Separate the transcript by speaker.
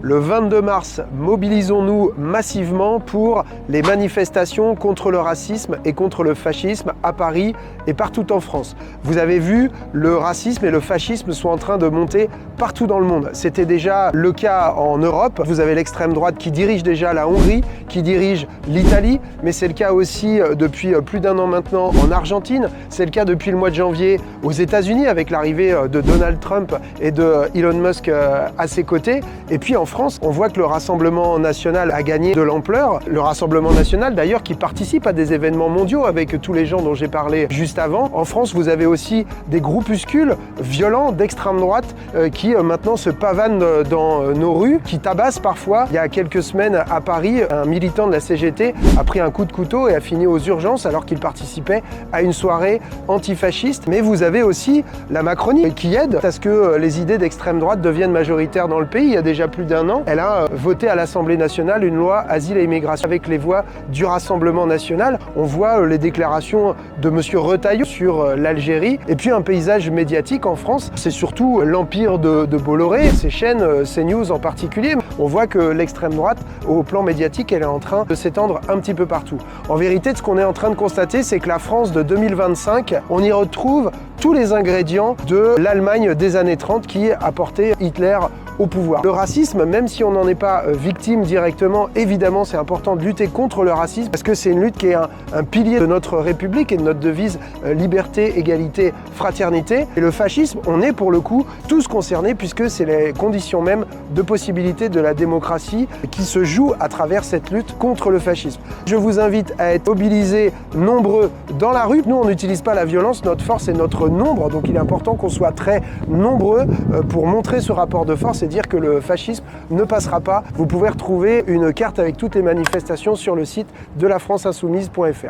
Speaker 1: Le 22 mars, mobilisons-nous massivement pour les manifestations contre le racisme et contre le fascisme à Paris et partout en France. Vous avez vu, le racisme et le fascisme sont en train de monter partout dans le monde. C'était déjà le cas en Europe. Vous avez l'extrême droite qui dirige déjà la Hongrie, qui dirige l'Italie, mais c'est le cas aussi depuis plus d'un an maintenant en Argentine. C'est le cas depuis le mois de janvier aux États-Unis avec l'arrivée de Donald Trump et de Elon Musk à ses côtés. Et puis en France, on voit que le Rassemblement national a gagné de l'ampleur. Le Rassemblement national d'ailleurs qui participe à des événements mondiaux avec tous les gens dont j'ai parlé juste avant. En France, vous avez aussi des groupuscules violents d'extrême droite qui maintenant se pavanent dans nos rues, qui tabassent parfois. Il y a quelques semaines à Paris, un militant de la CGT a pris un coup de couteau et a fini aux urgences alors qu'il participait à une soirée antifasciste. Mais vous avez aussi la Macronie qui aide à ce que les idées d'extrême droite deviennent majoritaires dans le pays. Il y a déjà plus d'un an, elle a voté à l'Assemblée nationale une loi asile et immigration avec les voix du Rassemblement national. On voit les déclarations de M. Retailleau sur l'Algérie et puis un paysage médiatique en France. C'est surtout l'empire de Bolloré, ses chaînes, CNews en particulier. On voit que l'extrême droite, au plan médiatique, elle est en train de s'étendre un petit peu partout. En vérité, ce qu'on est en train de constater, c'est que la France de 2025, on y retrouve tous les ingrédients de l'Allemagne des années 30 qui a porté Hitler au pouvoir. Le racisme, même si on n'en est pas victime directement, évidemment c'est important de lutter contre le racisme parce que c'est une lutte qui est un pilier de notre République et de notre devise liberté, égalité, fraternité. Et le fascisme, on est pour le coup tous concernés puisque c'est les conditions même de possibilité de la démocratie qui se jouent à travers cette lutte contre le fascisme. Je vous invite à être mobilisés nombreux dans la rue. Nous, on n'utilise pas la violence, notre force est notre nombre, donc il est important qu'on soit très nombreux pour montrer ce rapport de force et dire que le fascisme ne passera pas. Vous pouvez retrouver une carte avec toutes les manifestations sur le site de lafranceinsoumise.fr.